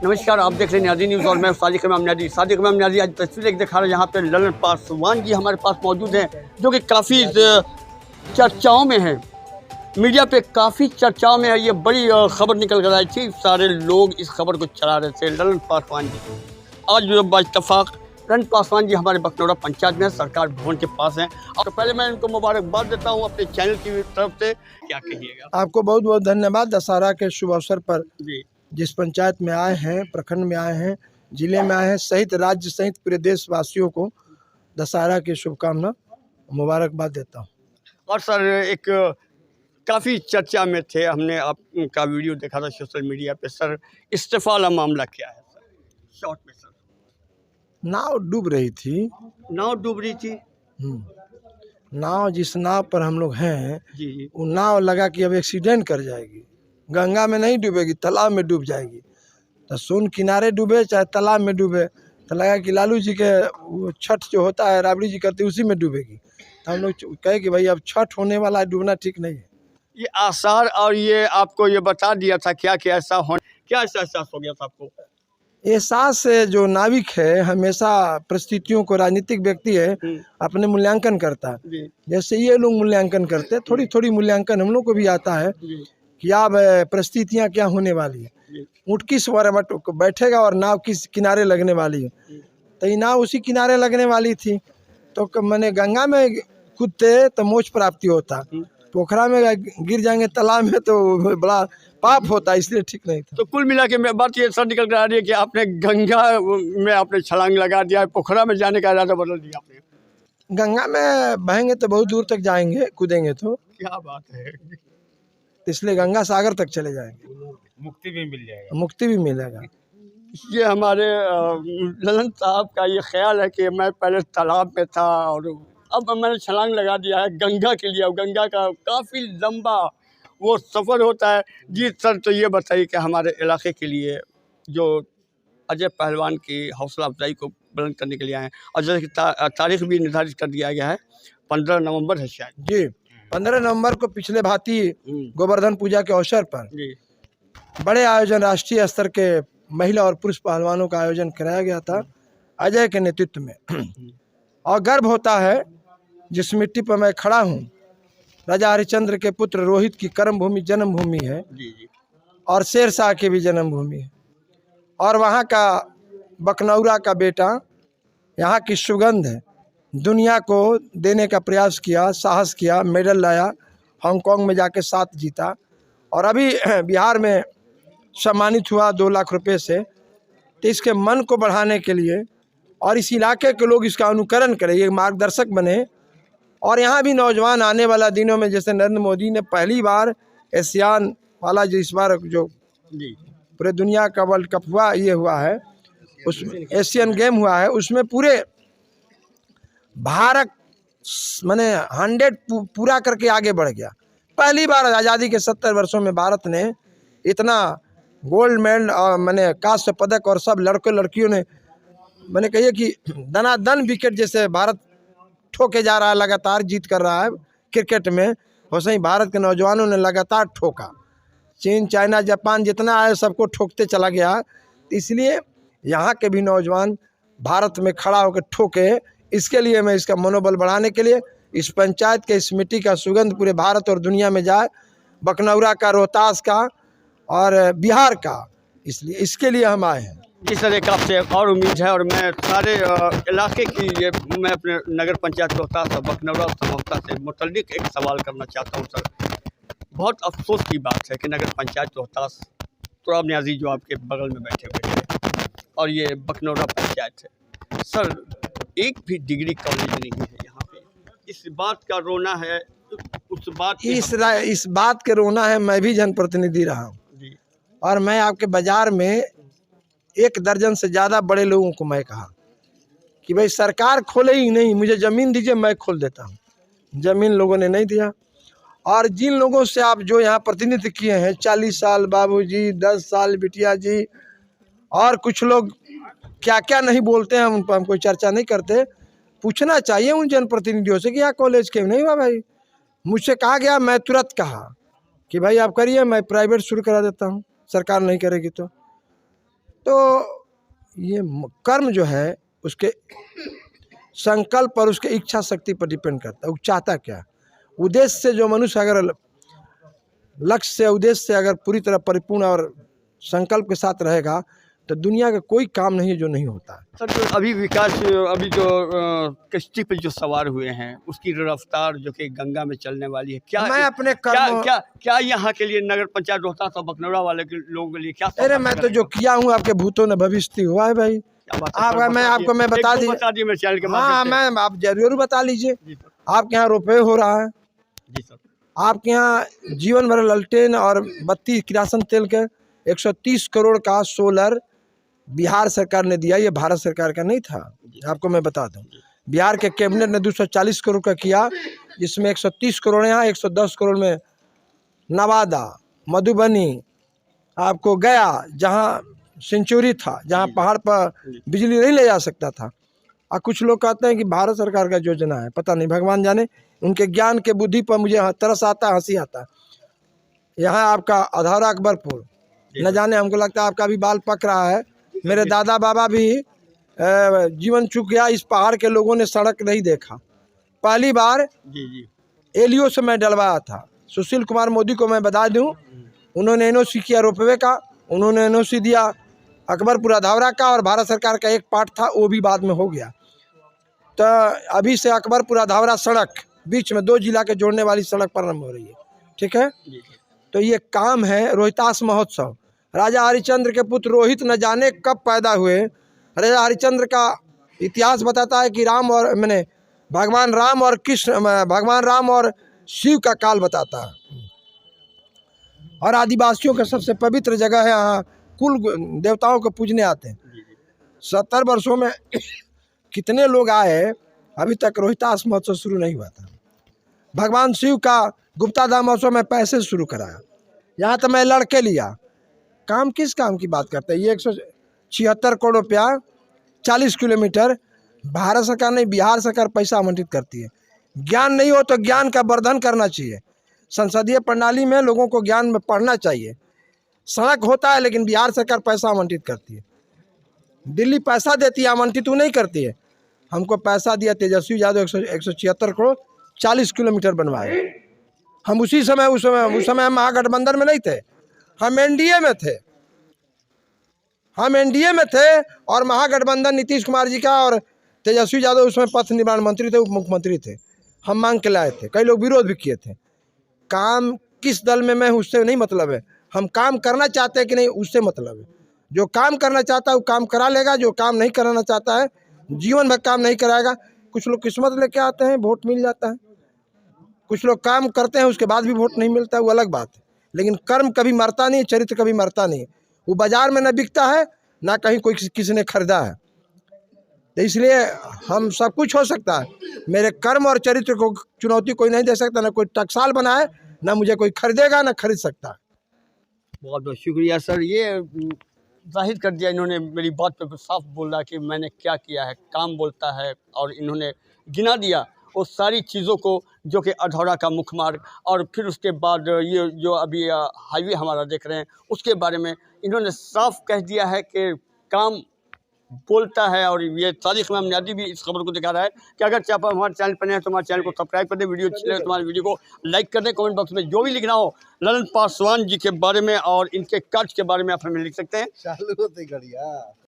नमस्कार, आप देख रहे हैं न्याजी न्यूज़ और मैं सादिक इमाम न्याजी। सादिक इमाम न्याजी आज तस्वीर एक दिखा रहा है। यहाँ पे ललन पासवान जी हमारे पास मौजूद हैं, जो कि काफ़ी चर्चाओं में हैं, मीडिया पे काफ़ी चर्चाओं में है। ये बड़ी खबर निकल कर आई थी, सारे लोग इस खबर को चला रहे थे। ललन पासवान जी आज बाइत्तफाक ललन पासवान जी हमारे बखनौरा पंचायत में सरकार भवन के पास हैं। और पहले मैं इनको मुबारकबाद देता हूँ अपने चैनल की तरफ से। क्या कहिएगा? आपको बहुत बहुत धन्यवाद। दशहरा के शुभ अवसर पर जी, जिस पंचायत में आए हैं, प्रखंड में आए हैं, जिले में आए हैं, सहित राज्य सहित पूरे देशवासियों को दशहरा की शुभकामना मुबारकबाद देता हूँ। और सर एक काफ़ी चर्चा में थे, हमने आपका वीडियो देखा था सोशल मीडिया पे। सर इस्तीफा वाला मामला क्या है सर? शॉर्ट में सर। नाव डूब रही थी। नाव डूब रही थी। नाव जिस नाव पर हम लोग हैं, जी जी। वो नाव लगा कि अब एक्सीडेंट कर जाएगी। गंगा में नहीं डूबेगी, तालाब में डूब जाएगी। तो सोन किनारे डूबे चाहे तालाब में डूबे, तो लगा कि लालू जी के वो छठ जो होता है, राबड़ी जी करते, उसी में डूबेगी। तो हम लोग कहे कि भाई अब छठ होने वाला है, डूबना ठीक नहीं है। ये आसार और ये आपको ये बता दिया था क्या कि ऐसा हो, क्या ऐसा एहसास हो गया था आपको? एहसास से जो नाविक है हमेशा परिस्थितियों को, राजनीतिक व्यक्ति है, अपने मूल्यांकन करता है। जी जैसे ये लोग मूल्यांकन करते हैं, थोड़ी थोड़ी मूल्यांकन हम लोग को भी आता है जी कि अब परिस्थितियाँ क्या होने वाली है। जी ऊँट किस पर बैठेगा और नाव किस किनारे लगने वाली है। तो ये नाव उसी किनारे लगने वाली थी। तो मैंने गंगा में कूदते तो मोक्ष प्राप्ति होता, पोखरा में गिर जाएंगे तालाब में तो बड़ा पाप होता, इसलिए ठीक नहीं था। तो कुल मिला के मैं बात ये सर निकल कर आ रही है कि आपने गंगा में आपने छलांग लगा दिया, पोखरा में जाने का इरादा बदल दिया आपने। गंगा में बहेंगे तो बहुत दूर तक जाएंगे, कूदेंगे तो, क्या बात है। इसलिए गंगा सागर तक चले जाएंगे, मुक्ति भी मिल जाएगा। मुक्ति भी मिलेगा। ये हमारे ललन साहब का ये ख्याल है कि मैं पहले तालाब में था और अब मैंने छलांग लगा दिया है गंगा के लिए। अब गंगा का काफ़ी लंबा वो सफ़र होता है। जी सर, तो ये बताइए कि हमारे इलाके के लिए जो अजय पहलवान की हौसला अफजाई को बुलंद करने के लिए आए हैं, और जैसे कि तारीख भी निर्धारित कर दिया गया है, 15 नवंबर है शायद। जी, 15 नवंबर को पिछले भांति गोवर्धन पूजा के अवसर पर जी बड़े आयोजन, राष्ट्रीय स्तर के महिला और पुरुष पहलवानों का आयोजन कराया गया था अजय के नेतृत्व में। और गर्व होता है जिस मिट्टी पर मैं खड़ा हूँ, राजा हरिश्चंद्र के पुत्र रोहित की कर्म भूमि, जन्मभूमि है, जी जी और शेर शाह की भी जन्मभूमि है। और वहाँ का बखनौरा का बेटा यहाँ की सुगंध है, दुनिया को देने का प्रयास किया, साहस किया, मेडल लाया, हांगकांग में जाके 7 जीता, और अभी बिहार में सम्मानित हुआ 2 लाख रुपए से। तो इसके मन को बढ़ाने के लिए और इस इलाके के लोग इसका अनुकरण करें, ये मार्गदर्शक बने। और यहाँ भी नौजवान आने वाला दिनों में, जैसे नरेंद्र मोदी ने पहली बार एशियान वाला जो इस बार जो जी पूरे दुनिया का वर्ल्ड कप हुआ, ये हुआ है, उस एशियन गेम हुआ है, उसमें पूरे भारत मैंने 100 पूरा करके आगे बढ़ गया। पहली बार आज़ादी के 70 वर्षों में भारत ने इतना गोल्ड मेडल और मैंने कांस्य पदक, और सब लड़कों लड़कियों ने मैंने कहिए कि दनादन विकेट जैसे भारत ठोके जा रहा है, लगातार जीत कर रहा है क्रिकेट में। वैसे ही भारत के नौजवानों ने लगातार ठोका, चीन, चाइना, जापान जितना आए सबको ठोकते चला गया। इसलिए यहाँ के भी नौजवान भारत में खड़ा होकर ठोके। इसके लिए मैं इसका मनोबल बढ़ाने के लिए इस पंचायत के, इस मिट्टी का सुगंध पूरे भारत और दुनिया में जाए, बखनौरा का, रोहतास का और बिहार का, इसलिए इसके लिए हम आए हैं। जी सर, एक आपसे एक और उम्मीद है, और मैं सारे इलाके की ये मैं अपने नगर पंचायत रोहतास और बखनौरा समझौता से मुतल्लिक एक सवाल करना चाहता हूँ सर। बहुत अफसोस की बात है कि नगर पंचायत रोहतास, तुराब न्याजी जो आपके बगल में बैठे हुए हैं, और ये बखनौरा पंचायत है सर, एक भी डिग्री कॉलेज नहीं है यहाँ पे। इस बात का रोना है, उस बात इस बात के रोना है। मैं भी जनप्रतिनिधि रहा हूँ, जी और मैं आपके बाज़ार में 1 दर्जन से ज़्यादा बड़े लोगों को मैं कहा कि भाई सरकार खोले ही नहीं, मुझे ज़मीन दीजिए, मैं खोल देता हूँ। ज़मीन लोगों ने नहीं दिया। और जिन लोगों से आप जो यहाँ प्रतिनिधित्व किए हैं, 40 साल बाबूजी, 10 साल बिटिया जी, और कुछ लोग क्या क्या नहीं बोलते हैं, उन पर हम कोई चर्चा नहीं करते। पूछना चाहिए उन जनप्रतिनिधियों से कि यहाँ कॉलेज क्यों नहीं हुआ भाई। मुझसे कहा गया, मैं तुरंत कहा कि भाई आप करिए, मैं प्राइवेट शुरू करा देता हूँ, सरकार नहीं करेगी तो ये कर्म जो है उसके संकल्प और उसके इच्छा शक्ति पर डिपेंड करता है, वो चाहता क्या। उद्देश्य से जो मनुष्य अगर लक्ष्य से उद्देश्य से अगर पूरी तरह परिपूर्ण और संकल्प के साथ रहेगा तो दुनिया का कोई काम नहीं है जो नहीं होता है। सर जो अभी विकास, अभी जो कश्ती पर जो सवार हुए हैं उसकी रफ्तार जो कि गंगा में चलने वाली है, क्या मैं अपने क्या यहाँ के लिए नगर पंचायत रोहतास और बकनौरा वाले के लोगों के लिए क्या? अरे मैं तो जो किया हूँ आपके भूतों ने भविष्य हुआ है भाई। मैं बता दीजिए मेरे चैनल के हाँ, मैं आप जरूर बता लीजिए। आपके यहाँ रुपये हो रहा है जी सर। आपके यहाँ जीवन भर ललटेन और बत्ती किरासन तेल के 130 करोड़ का सोलर बिहार सरकार ने दिया, ये भारत सरकार का नहीं था। आपको मैं बता दूं, बिहार के कैबिनेट ने 240 करोड़ का किया, जिसमें 130 करोड़ यहाँ, 110 करोड़ में नवादा, मधुबनी, आपको गया जहाँ सेंचुरी था, जहाँ पहाड़ पर बिजली नहीं ले जा सकता था। और कुछ लोग कहते हैं कि भारत सरकार का योजना है, पता नहीं, भगवान जाने। उनके ज्ञान के बुद्धि पर मुझे तरस आता, हंसी आता। यहाँ आपका अधौरा अकबरपुर, न जाने, हमको लगता है आपका भी बाल पक रहा है। मेरे दादा बाबा भी जीवन चुक गया, इस पहाड़ के लोगों ने सड़क नहीं देखा। पहली बार एलियो से मैं डलवाया था। सुशील कुमार मोदी को मैं बता दूं, उन्होंने एनओसी किया रोपवे का, उन्होंने एनओसी दिया अकबरपुर अधौरा का, और भारत सरकार का एक पार्ट था वो भी बाद में हो गया। तो अभी से अकबरपुर अधौरा सड़क बीच में 2 जिला के जोड़ने वाली सड़क प्रारंभ हो रही है, ठीक है। तो ये काम है रोहतास महोत्सव। राजा हरिश्चंद्र के पुत्र रोहित न जाने कब पैदा हुए। राजा हरिश्चंद्र का इतिहास बताता है कि भगवान राम और शिव का काल बताता है। और आदिवासियों का सबसे पवित्र जगह है, यहाँ कुल देवताओं को पूजने आते हैं। 70 वर्षों में कितने लोग आए, अभी तक रोहतास महोत्सव शुरू नहीं हुआ था। भगवान शिव का गुप्ता धाम महोत्सव में पैसे शुरू कराया, यहाँ तो मैं लड़के लिया। काम किस काम की बात करते हैं। ये 176 करोड़ रुपया 40 किलोमीटर भारत सरकार नहीं, बिहार सरकार पैसा आवंटित करती है। ज्ञान नहीं हो तो ज्ञान का वर्धन करना चाहिए। संसदीय प्रणाली में लोगों को ज्ञान में पढ़ना चाहिए। सड़क होता है लेकिन बिहार सरकार पैसा आवंटित करती है, दिल्ली पैसा देती है, आवंटित नहीं करती है। हमको पैसा दिया तेजस्वी यादव, 176 करोड़ 40 किलोमीटर बनवाए। हम उस समय हम महागठबंधन में नहीं थे, हम एनडीए में थे। और महागठबंधन नीतीश कुमार जी का और तेजस्वी यादव उसमें पथ निर्माण मंत्री थे, उप मुख्यमंत्री थे। हम मांग के लाए थे, कई लोग विरोध भी किए थे। काम किस दल में मैं हूँ उससे नहीं मतलब है, हम काम करना चाहते हैं कि नहीं उससे मतलब है। जो काम करना चाहता है वो काम करा लेगा, जो काम नहीं कराना चाहता है जीवन भर काम नहीं कराएगा। कुछ लोग किस्मत लेके आते हैं, वोट मिल जाता है। कुछ लोग काम करते हैं उसके बाद भी वोट नहीं मिलता है, वो अलग बात है। लेकिन कर्म कभी मरता नहीं, चरित्र कभी मरता नहीं। वो बाजार में न बिकता है, ना कहीं कोई किसी ने खरीदा है। तो इसलिए हम सब कुछ हो सकता है, मेरे कर्म और चरित्र को चुनौती कोई नहीं दे सकता। ना कोई टकसाल बनाए, ना मुझे कोई खरीदेगा, ना खरीद सकता है। बहुत बहुत शुक्रिया सर। ये जाहिर कर दिया इन्होंने, मेरी बात पे साफ बोला कि मैंने क्या किया है। काम बोलता है, और इन्होंने गिना दिया वो सारी चीज़ों को जो कि अधौरा का मुख्य मार्ग, और फिर उसके बाद ये जो अभी हाईवे हमारा देख रहे हैं उसके बारे में इन्होंने साफ कह दिया है कि काम बोलता है। और ये तारीख इमाम नियाज़ी भी इस खबर को दिखा रहा है कि अगर आप हमारे चैनल पर नए हैं तो हमारे चैनल को सब्सक्राइब कर दें, वीडियो अच्छी लगे तो हमारे वीडियो को लाइक कर दें, कमेंट बॉक्स में जो भी लिखना हो ललन पासवान जी के बारे में और इनके कार्य के बारे में आप हमें लिख सकते हैं। चालू होते घड़िया।